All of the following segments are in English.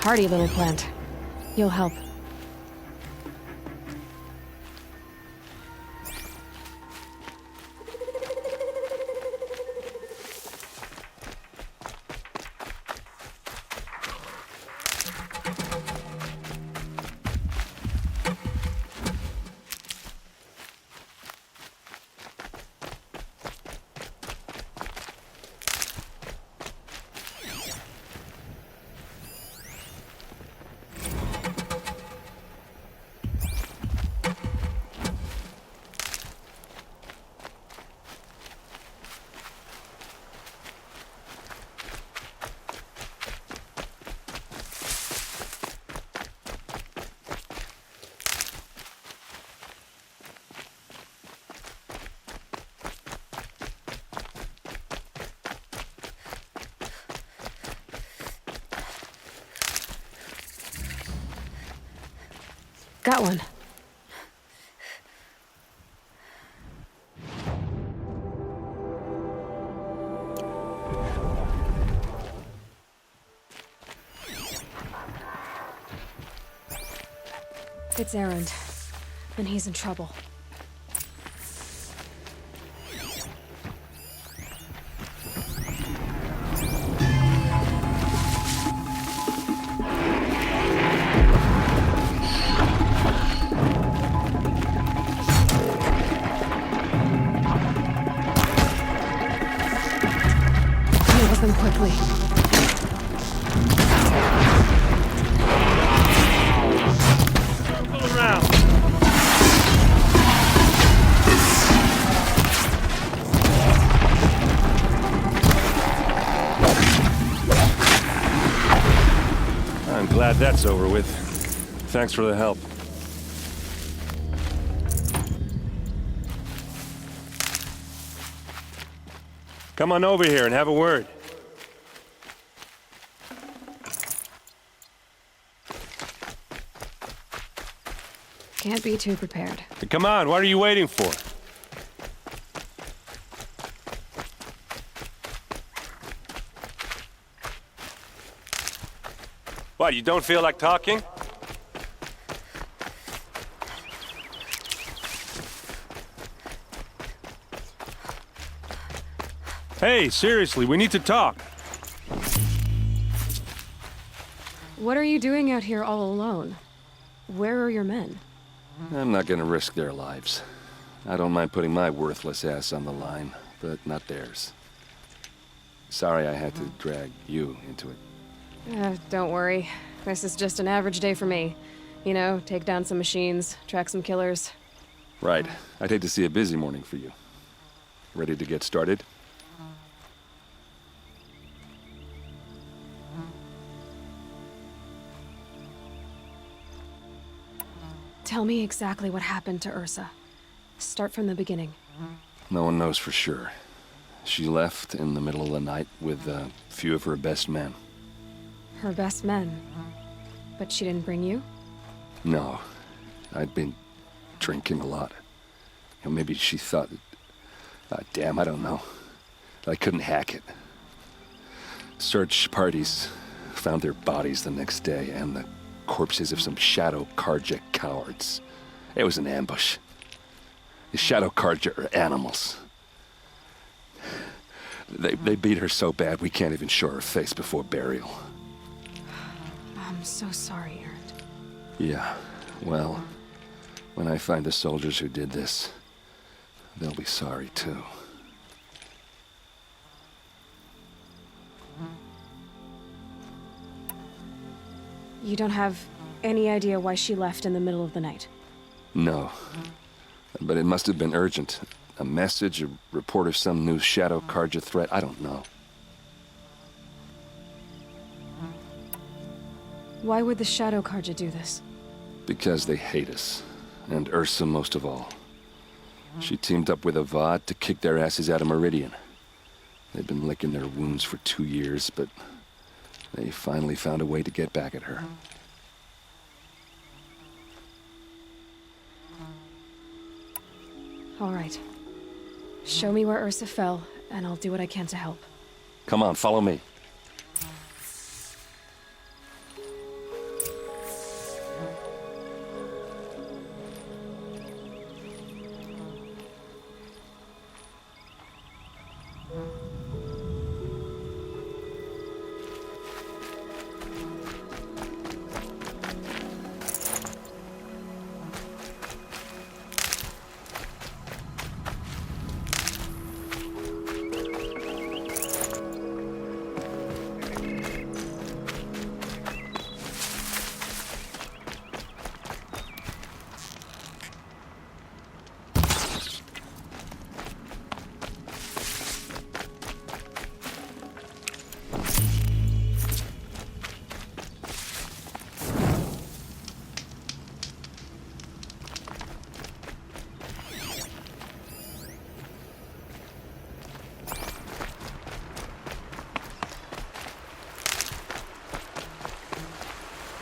hardy little plant. You'll help. Got one. It's Erend, and he's in trouble. Deal with them quickly. I'm glad that's over with. Thanks for the help. Come on over here and have a word. Can't be too prepared. Come on, what are you waiting for? What, you don't feel like talking? Hey, seriously, we need to talk. What are you doing out here all alone? Where are your men? I'm not gonna risk their lives. I don't mind putting my worthless ass on the line, but not theirs. Sorry I had to drag you into it. Don't worry. This is just an average day for me. You know, take down some machines, track some killers. Right. I'd hate to see a busy morning for you. Ready to get started? Tell me exactly what happened to Ursa. Start from the beginning. No one knows for sure. She left in the middle of the night with a few of her best men. Her best men. But she didn't bring you? No. I'd been drinking a lot. You know, maybe she thought... damn, I don't know. I couldn't hack it. Search parties found their bodies the next day, and the corpses of some Shadow Carja cowards. It was an ambush. The Shadow Carja are animals. They beat her so bad we can't even show her face before burial. I'm so sorry, Erend. Yeah, well, when I find the soldiers who did this, they'll be sorry too. You don't have any idea why she left in the middle of the night? No. But it must have been urgent. A message, a report of some new Shadow Carja threat, I don't know. Why would the Shadow Carja do this? Because they hate us. And Ursa most of all. She teamed up with Avad to kick their asses out of Meridian. They've been licking their wounds for 2 years, but they finally found a way to get back at her. All right. Show me where Ursa fell, and I'll do what I can to help. Come on, follow me.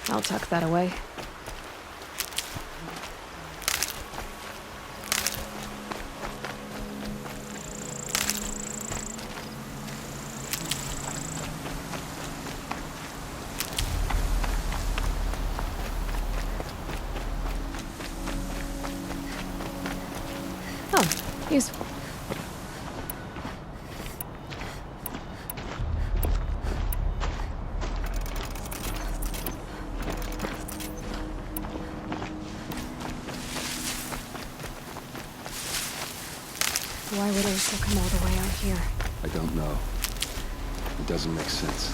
I'll tuck that away. Oh, useful. Why would Ursa come all the way out here? I don't know. It doesn't make sense.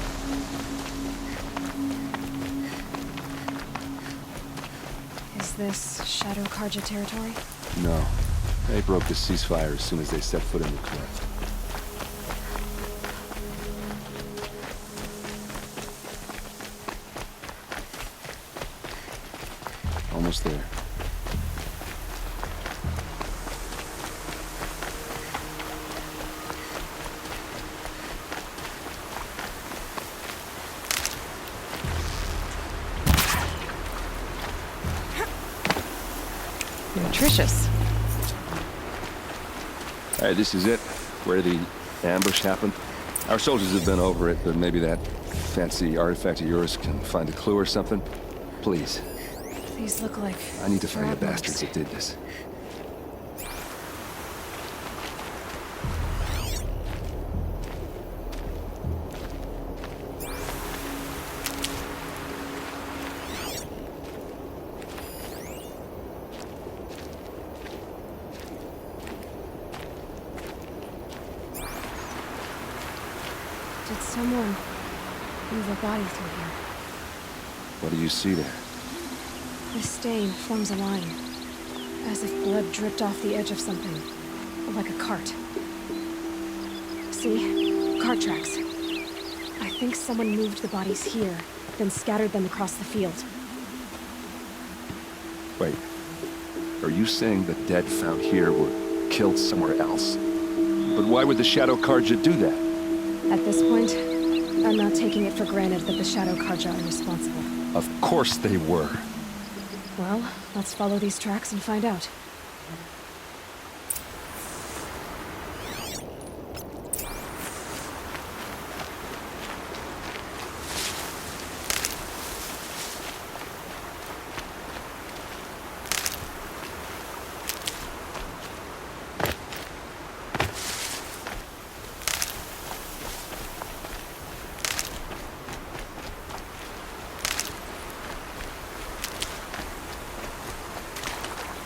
Is this Shadow Karja territory? No. They broke the ceasefire as soon as they set foot in the cliff. Almost there. Nutritious. Alright, this is it. Where the ambush happened. Our soldiers have been over it, but maybe that fancy artifact of yours can find a clue or something. Please. These look like... I need to find the frag marks. bastards that did this. Did someone move a body through here? What do you see there? The stain forms a line, as if blood dripped off the edge of something, like a cart. See? Cart tracks. I think someone moved the bodies here, then scattered them across the field. Wait. Are you saying the dead found here were killed somewhere else? But why would the Shadow Karja do that? At this point, I'm not taking it for granted that the Shadow Karja are responsible. Of course they were. Well, let's follow these tracks and find out.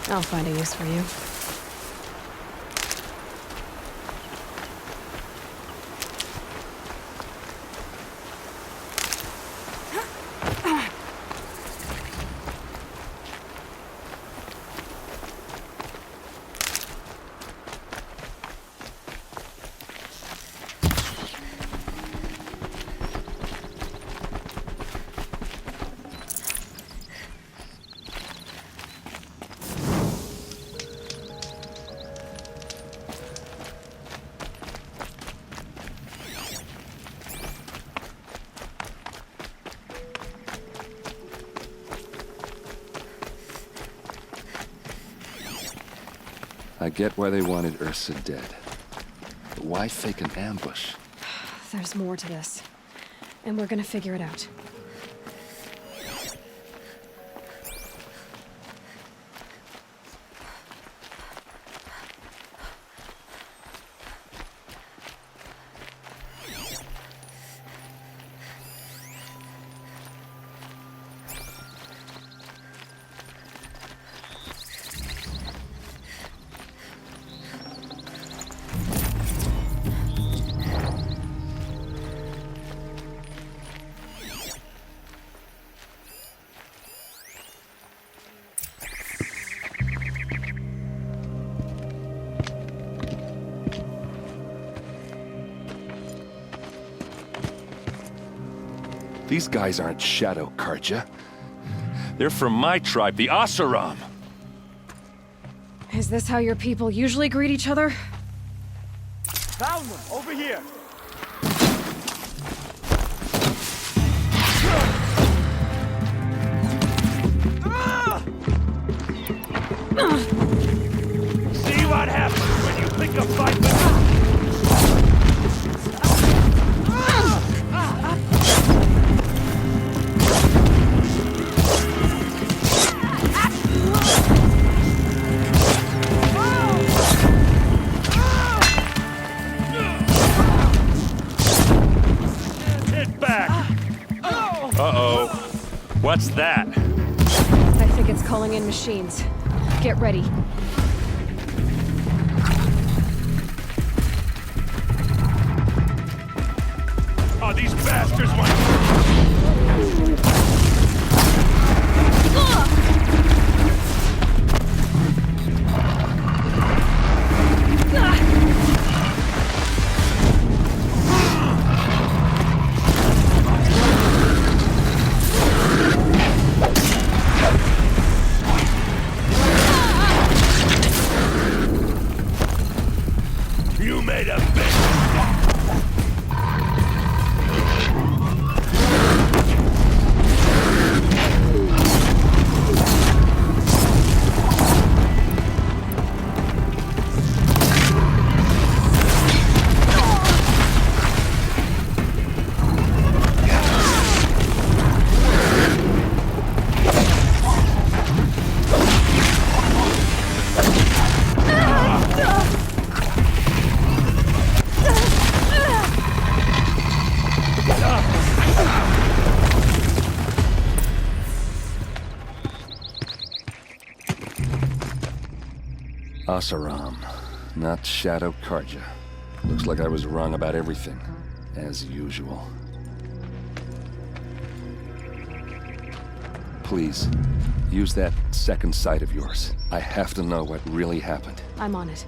I'll find a use for you. I get why they wanted Ursa dead. But why fake an ambush? There's more to this, and we're gonna figure it out. These guys aren't Shadow Karja. They're from my tribe, the Oseram. Is this how your people usually greet each other? Found them! Over here! a fight with me. Hit back. Uh-oh. What's that? I think it's calling in machines. Get ready. Oh, these bastards want... You made a bitch! Asaram, not Shadow Karja. Looks like I was wrong about everything, as usual. Please, use that second sight of yours. I have to know what really happened. I'm on it.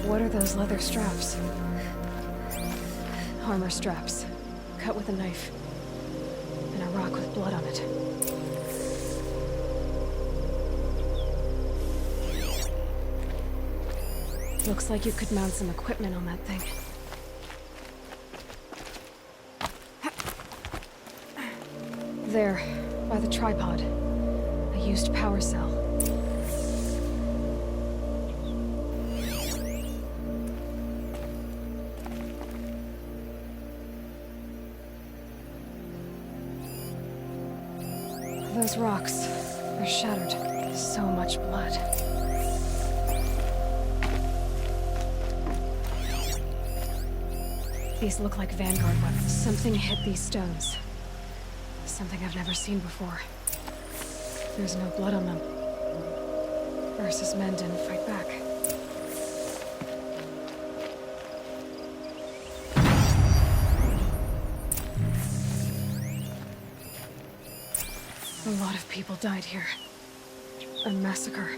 What are those leather straps? Armor straps, cut with a knife. And a rock with blood on it. Looks like you could mount some equipment on that thing. There, by the tripod. A used power cell. Those rocks are shattered. So much blood. These look like Vanguard weapons. Something hit these stones. Something I've never seen before. There's no blood on them. Ursa's men didn't fight back. A lot of people died here. A massacre.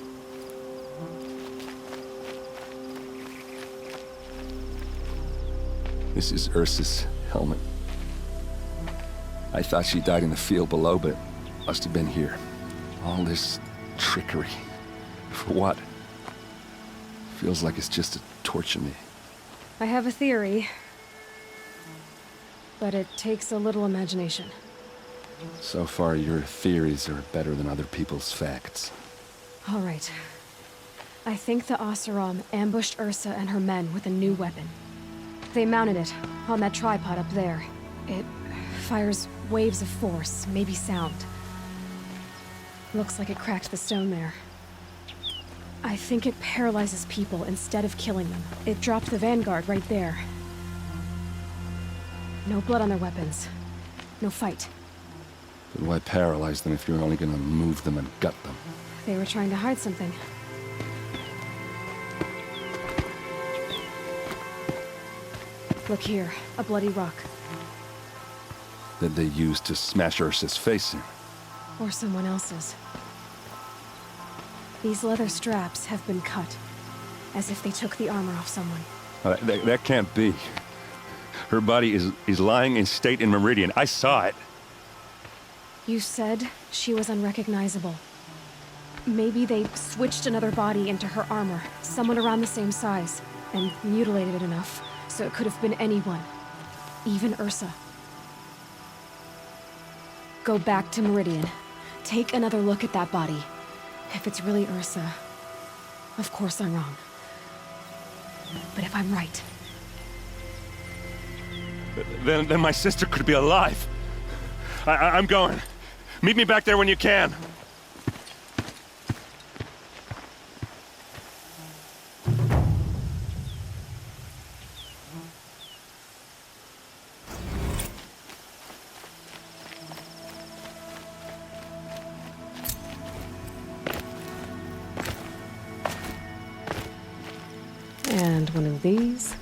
This is Ursa's helmet. I thought she died in the field below, but must have been here. All this trickery. For what? Feels like it's just to torture me. I have a theory. But it takes a little imagination. So far, your theories are better than other people's facts. All right. I think the Oseram ambushed Ursa and her men with a new weapon. They mounted it on that tripod up there. It fires waves of force, maybe sound. Looks like it cracked the stone there. I think it paralyzes people instead of killing them. It dropped the Vanguard right there. No blood on their weapons. No fight. But why paralyze them if you're only gonna move them and gut them? They were trying to hide something. Look here, a bloody rock. That they used to smash Ursa's face in. Or someone else's. These leather straps have been cut, as if they took the armor off someone. That can't be. Her body is lying in state in Meridian. I saw it. You said she was unrecognizable. Maybe they switched another body into her armor, someone around the same size, and mutilated it enough, so it could have been anyone. Even Ursa. Go back to Meridian. Take another look at that body. If it's really Ursa, of course I'm wrong. But if I'm right... Then my sister could be alive. I'm going. Meet me back there when you can. And one of these.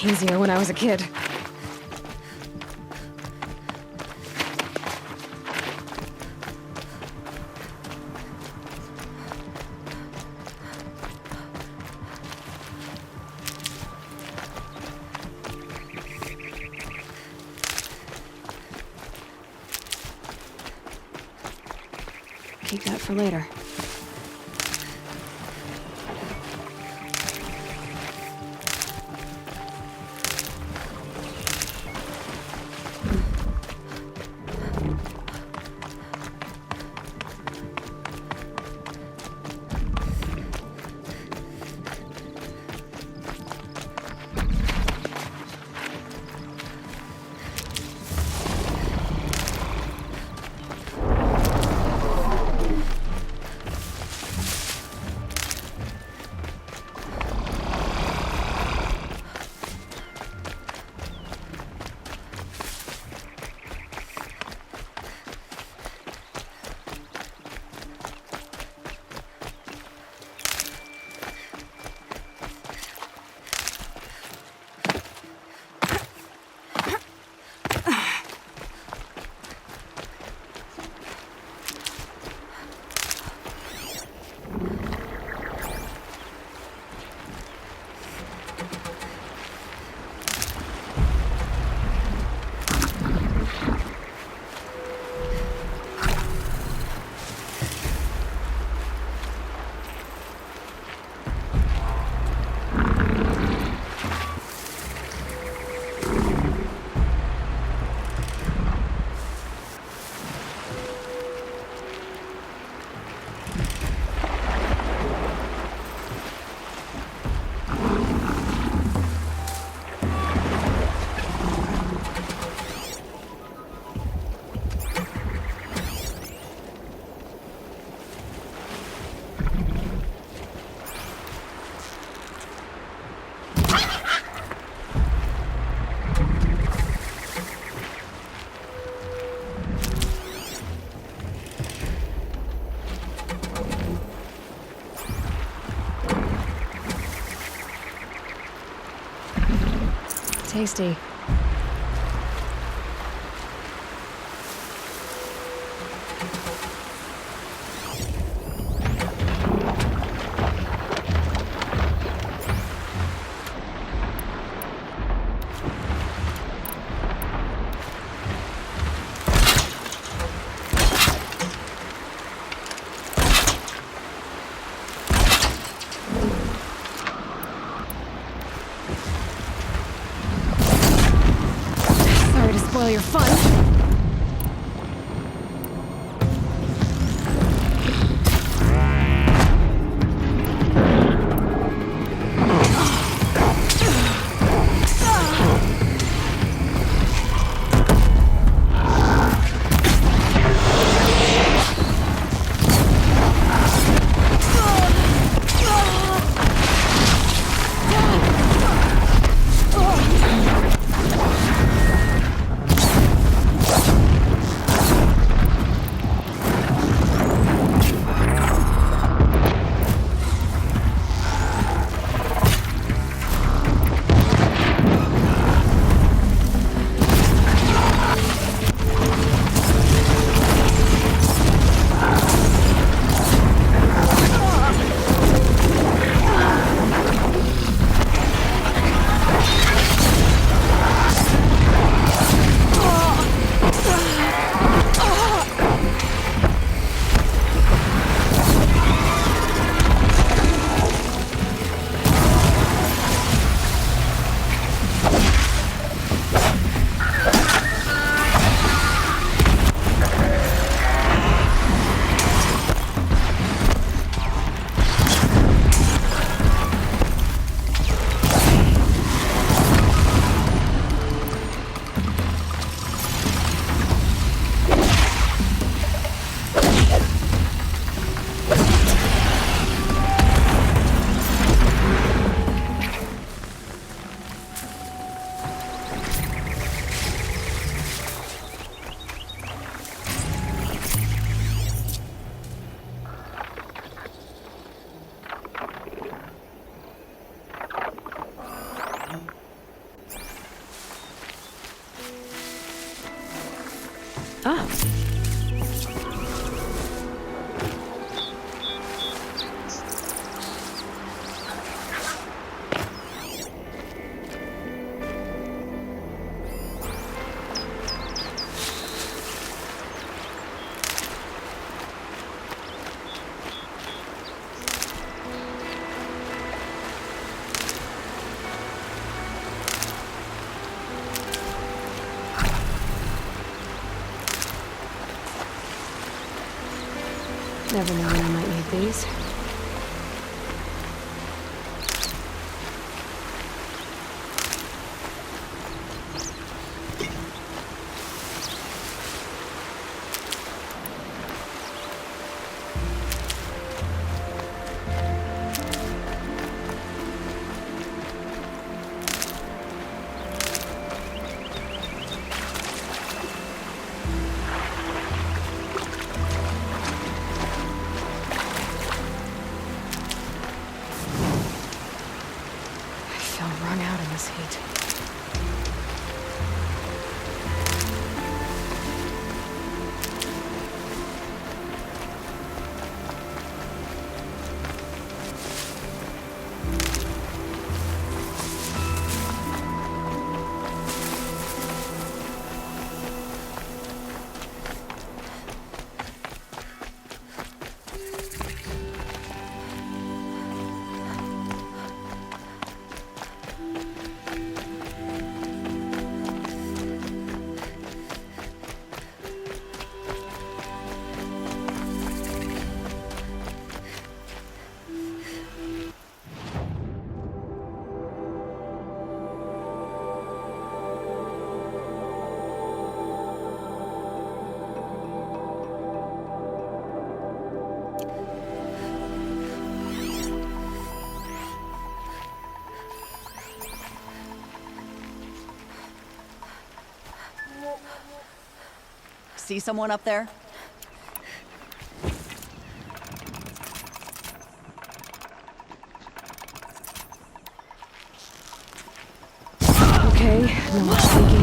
Easier when I was a kid. Keep that for later. Tasty. Sorry to spoil your fun. Never know when you might need these. I feel wrung out in this heat. See someone up there? Okay, no more sneaking.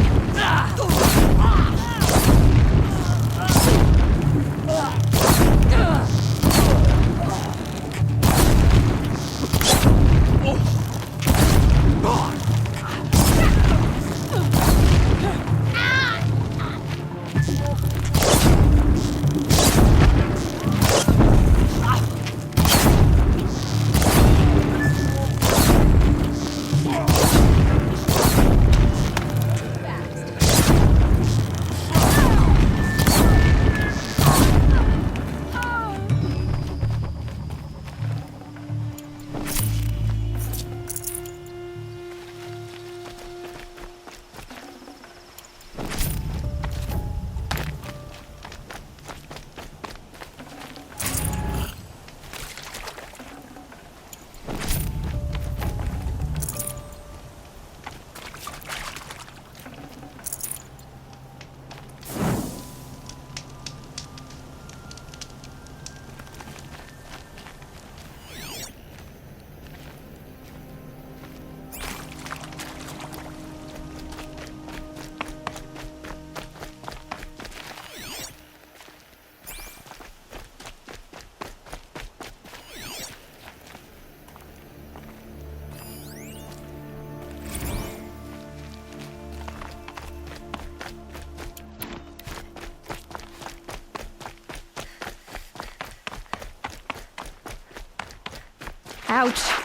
Ouch!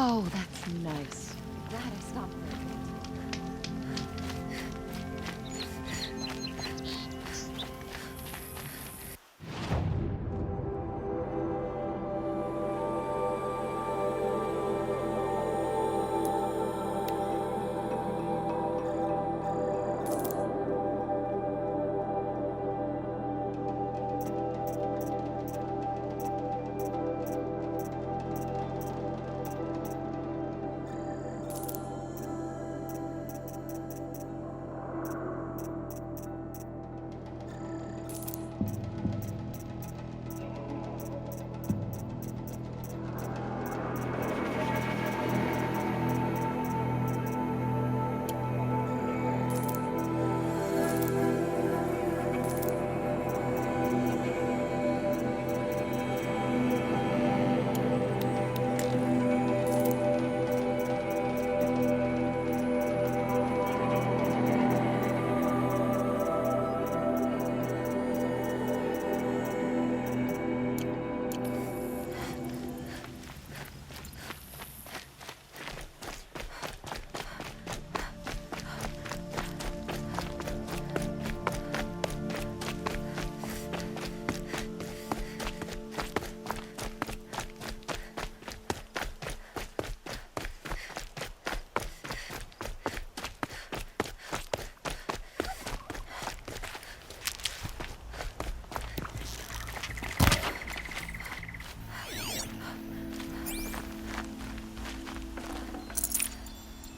Oh, that's nice. Glad I stopped there.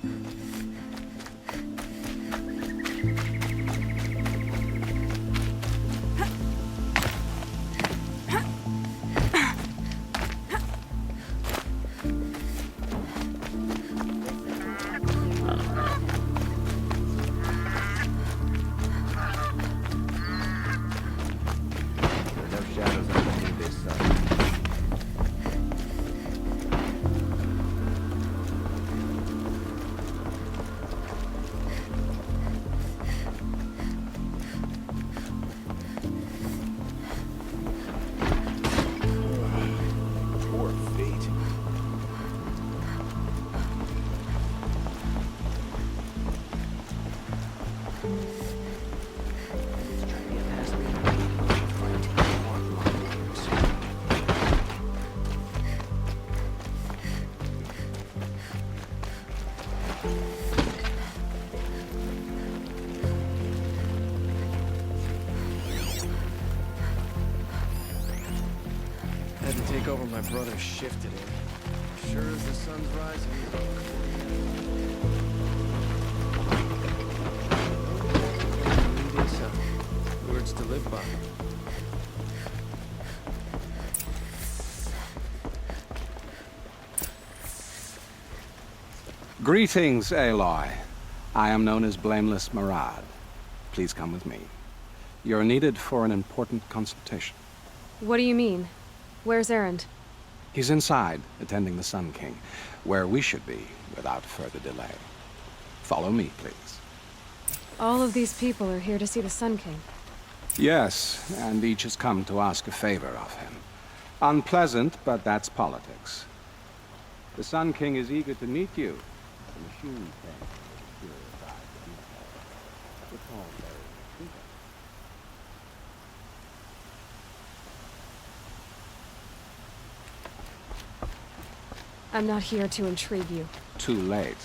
There are no shadows underneath this sun. Poor feet. It's trying to get past me. Trying to get more monsters. Had to take over my brother's shift today. Sure as the sun's rising. These words to live by. Greetings, Aloy. I am known as Blameless Marad. Please come with me. You're needed for an important consultation. What do you mean? Where's Erend? He's inside, attending the Sun King, where we should be without further delay. Follow me, please. All of these people are here to see the Sun King. Yes, and each has come to ask a favor of him. Unpleasant, but that's politics. The Sun King is eager to meet you. The machine thing is curious eye for detail. It's all very intriguing. I'm not here to intrigue you. Too late.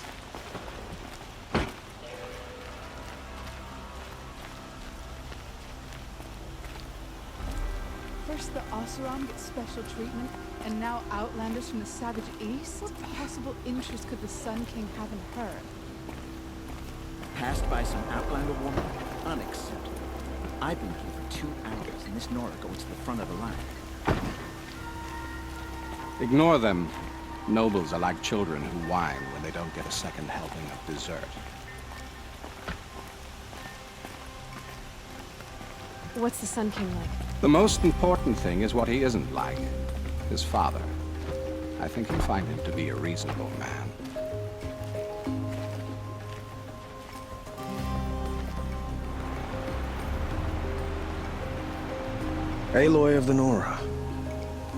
First the Oseram get special treatment, and now Outlanders from the Savage East? What possible interest could the Sun King have in her? Passed by some Outlander woman? Unacceptable. I've been here for 2 hours, and this Nora goes to the front of the line. Ignore them. Nobles are like children who whine when they don't get a second helping of dessert. What's the Sun King like? The most important thing is what he isn't like. His father. I think you'll find him to be a reasonable man. Aloy of the Nora.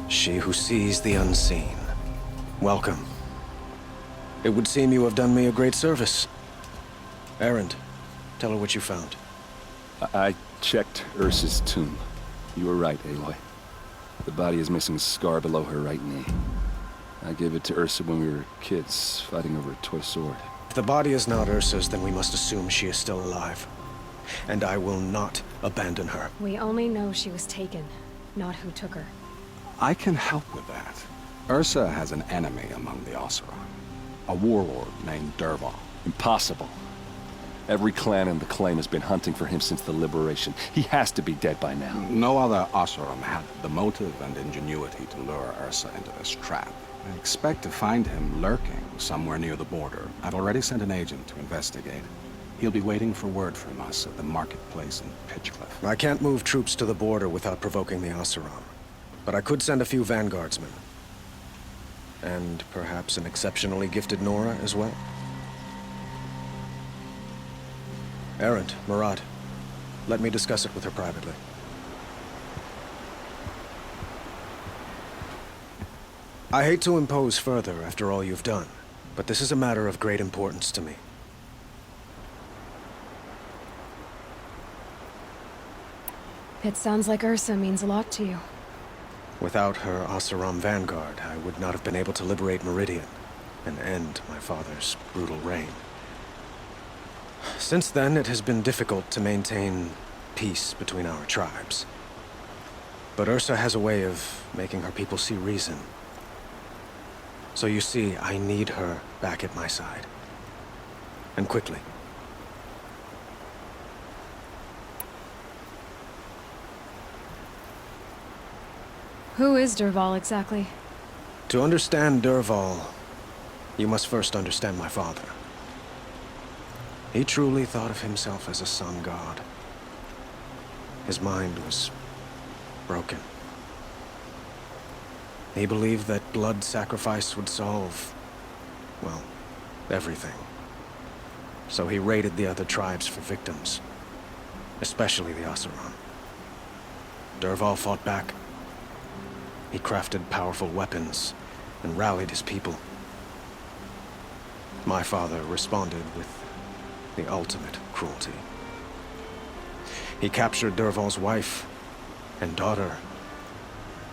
She who sees the unseen. Welcome. It would seem you have done me a great service. Erend, tell her what you found. I checked Ursa's tomb. You were right, Aloy. The body is missing a scar below her right knee. I gave it to Ursa when we were kids, fighting over a toy sword. If the body is not Ursa's, then we must assume she is still alive. And I will not abandon her. We only know she was taken, not who took her. I can help with that. Ursa has an enemy among the Oseram. A warlord named Dervahl. Impossible. Every clan in the claim has been hunting for him since the liberation. He has to be dead by now. No other Oseram had the motive and ingenuity to lure Ursa into this trap. I expect to find him lurking somewhere near the border. I've already sent an agent to investigate. He'll be waiting for word from us at the marketplace in Pitchcliff. I can't move troops to the border without provoking the Oseram. But I could send a few vanguardsmen. And perhaps an exceptionally gifted Nora as well. Erend, Marad, let me discuss it with her privately. I hate to impose further after all you've done, but this is a matter of great importance to me. It sounds like Ursa means a lot to you. Without her Oseram vanguard, I would not have been able to liberate Meridian and end my father's brutal reign. Since then, it has been difficult to maintain peace between our tribes. But Ursa has a way of making her people see reason. So you see, I need her back at my side. And quickly. Who is Dervahl exactly? To understand Dervahl, you must first understand my father. He truly thought of himself as a sun god. His mind was broken. He believed that blood sacrifice would solve, well, everything. So he raided the other tribes for victims, especially the Oseram. Dervahl fought back. He crafted powerful weapons and rallied his people. My father responded with the ultimate cruelty. He captured Dervahl's wife and daughter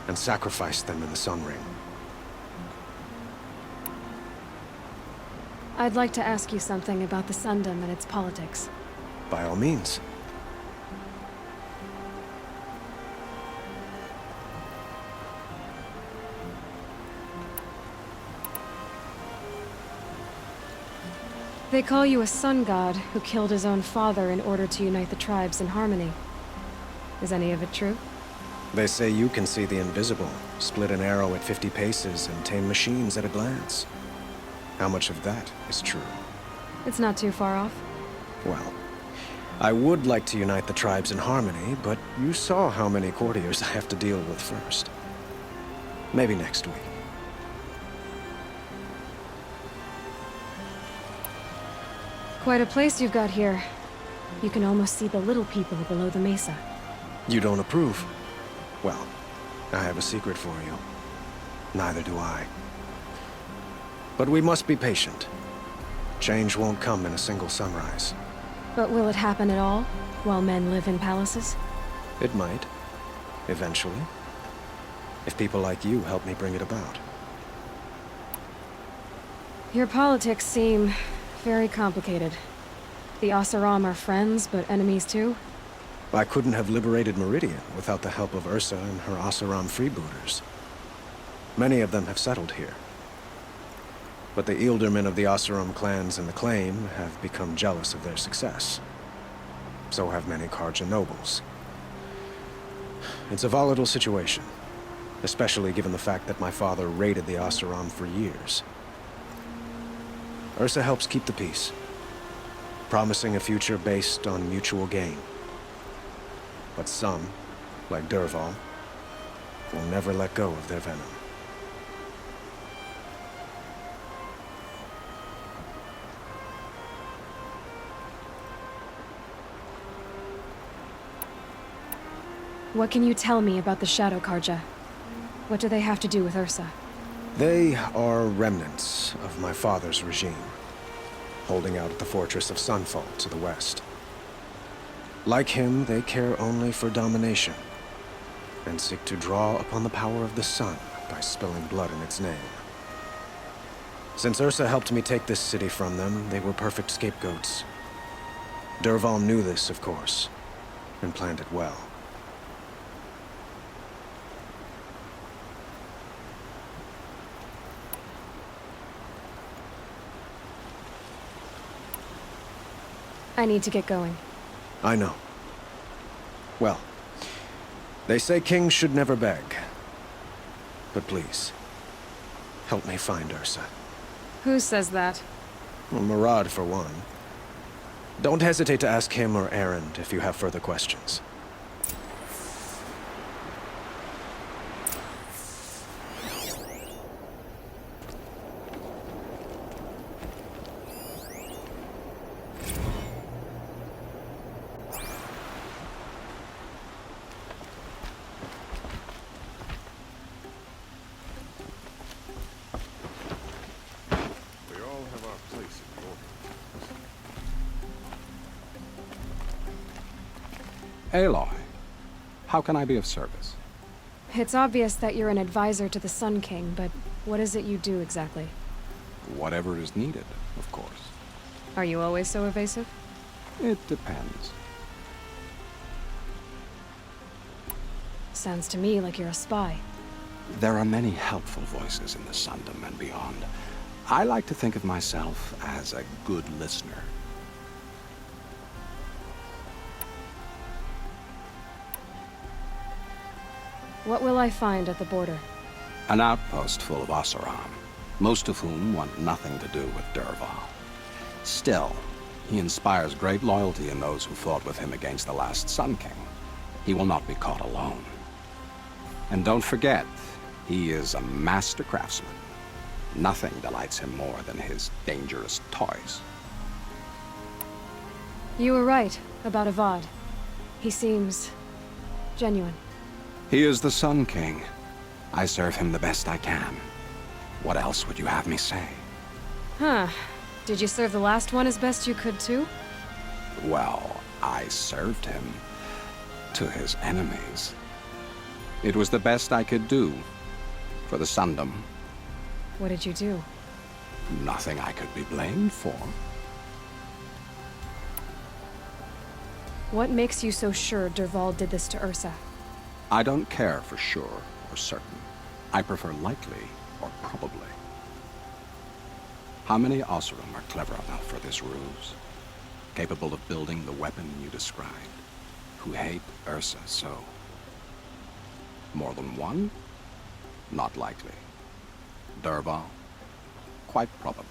and sacrificed them in the Sun Ring. I'd like to ask you something about the Sundom and its politics. By all means. They call you a sun god who killed his own father in order to unite the tribes in harmony. Is any of it true? They say you can see the invisible, split an arrow at 50 paces, and tame machines at a glance. How much of that is true? It's not too far off. Well, I would like to unite the tribes in harmony, but you saw how many courtiers I have to deal with first. Maybe next week. Quite a place you've got here. You can almost see the little people below the mesa. You don't approve? Well, I have a secret for you. Neither do I. But we must be patient. Change won't come in a single sunrise. But will it happen at all, while men live in palaces? It might. Eventually. If people like you help me bring it about. Your politics seem very complicated. The Oseram are friends, but enemies too? I couldn't have liberated Meridian without the help of Ursa and her Oseram freebooters. Many of them have settled here. But the Ealdormen of the Oseram clans in the Claim have become jealous of their success. So have many Carja nobles. It's a volatile situation, especially given the fact that my father raided the Oseram for years. Ursa helps keep the peace, promising a future based on mutual gain. But some, like Dervahl, will never let go of their venom. What can you tell me about the Shadow Carja? What do they have to do with Ursa? They are remnants of my father's regime, holding out at the fortress of Sunfall to the west. Like him, they care only for domination, and seek to draw upon the power of the sun by spilling blood in its name. Since Ursa helped me take this city from them, they were perfect scapegoats. Dervahl knew this, of course, and planned it well. I need to get going. I know. Well, they say kings should never beg. But please, help me find Ursa. Who says that? Well, Murad, for one. Don't hesitate to ask him or Erend if you have further questions. Aloy, how can I be of service? It's obvious that you're an advisor to the Sun King, but what is it you do exactly? Whatever is needed, of course. Are you always so evasive? It depends. Sounds to me like you're a spy. There are many helpful voices in the Sundom and beyond. I like to think of myself as a good listener. What will I find at the border? An outpost full of Oseram, most of whom want nothing to do with Dervahl. Still, he inspires great loyalty in those who fought with him against the last Sun King. He will not be caught alone. And don't forget, he is a master craftsman. Nothing delights him more than his dangerous toys. You were right about Avad. He seems genuine. He is the Sun King. I serve him the best I can. What else would you have me say? Huh. Did you serve the last one as best you could, too? Well, I served him to his enemies. It was the best I could do for the Sundom. What did you do? Nothing I could be blamed for. What makes you so sure Dervahl did this to Ursa? I don't care for sure or certain. I prefer likely or probably. How many Oseram are clever enough for this ruse? Capable of building the weapon you described? Who hate Ursa so? More than one? Not likely. Dervahl? Quite probably.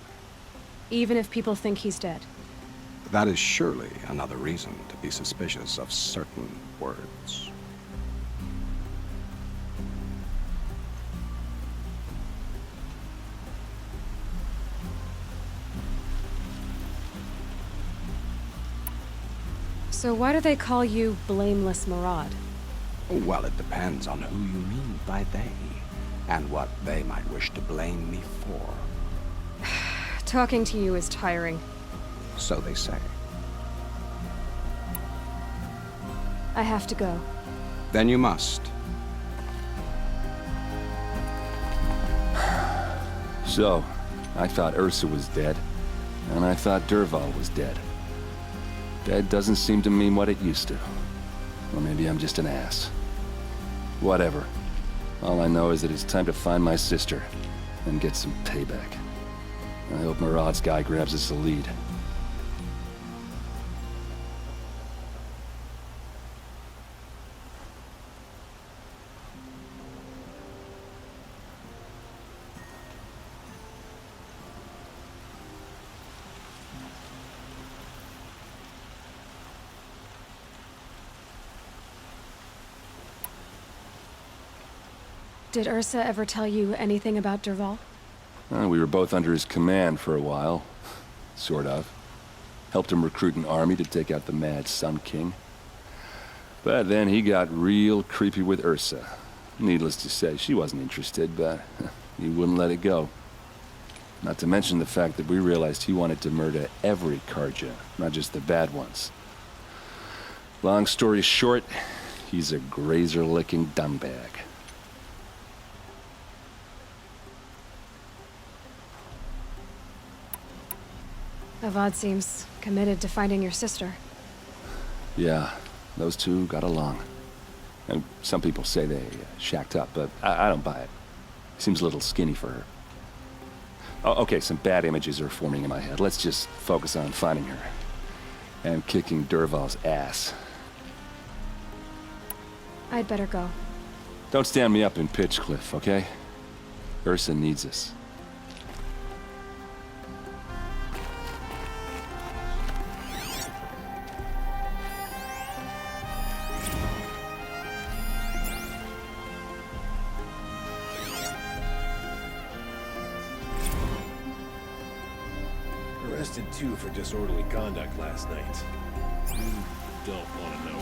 Even if people think he's dead? That is surely another reason to be suspicious of certain words. So why do they call you Blameless Marad? Well, it depends on who you mean by they, and what they might wish to blame me for. Talking to you is tiring. So they say. I have to go. Then you must. So, I thought Ursa was dead, and I thought Dervahl was dead. Dead doesn't seem to mean what it used to. Or maybe I'm just an ass. Whatever. All I know is that it's time to find my sister and get some payback. I hope Marad's guy grabs us the lead. Did Ursa ever tell you anything about Dervahl? We were both under his command for a while. Sort of. Helped him recruit an army to take out the mad Sun King. But then he got real creepy with Ursa. Needless to say, she wasn't interested, but he wouldn't let it go. Not to mention the fact that we realized he wanted to murder every Carja, not just the bad ones. Long story short, he's a grazer-licking dumbbag. Avad seems committed to finding your sister. Yeah, those two got along. And some people say they shacked up, but I don't buy it. Seems a little skinny for her. Oh, okay, some bad images are forming in my head. Let's just focus on finding her. And kicking Dervahl's ass. I'd better go. Don't stand me up in Pitchcliff, okay? Ursa needs us. Arrested two for disorderly conduct last night. You don't want to know.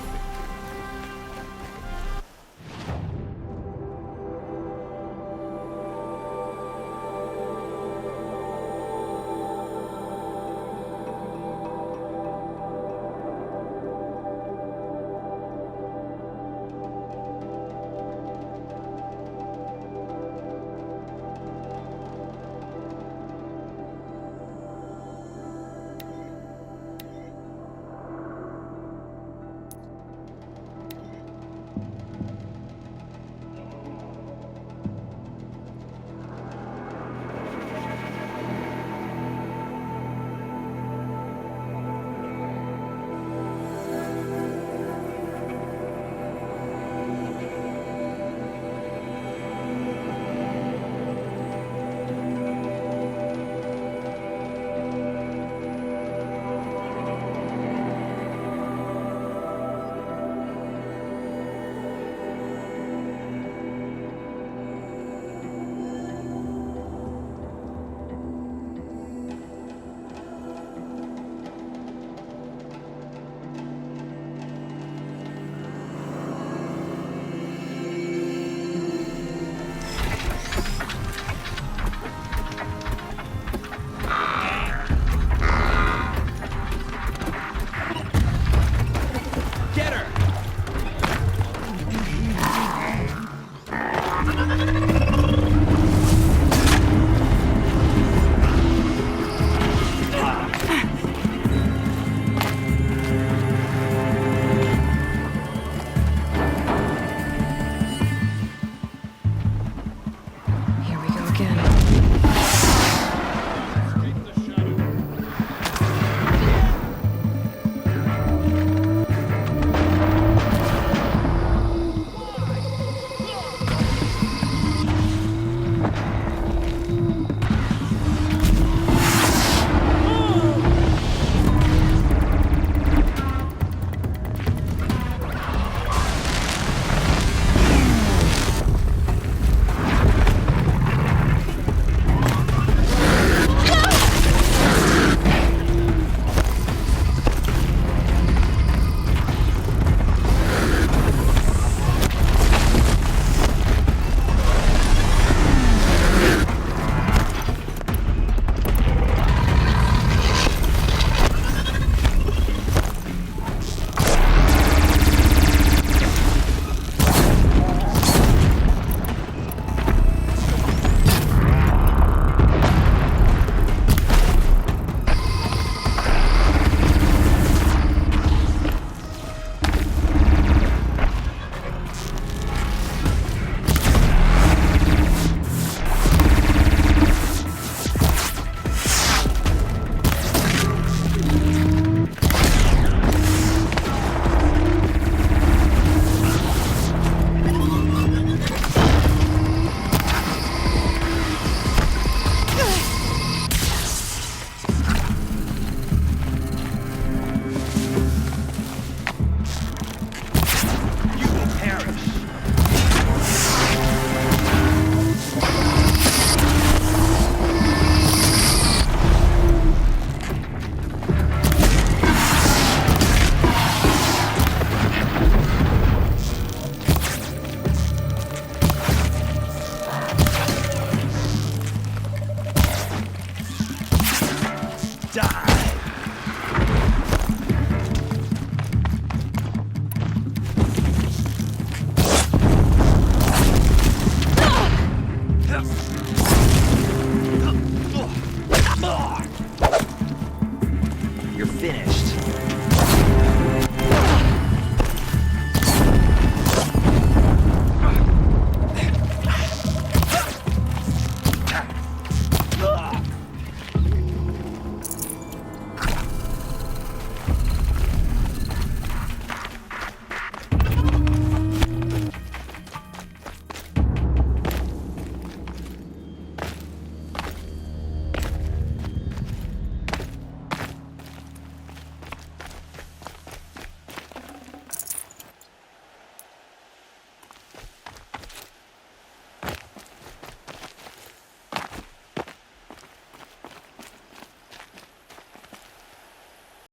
You're finished.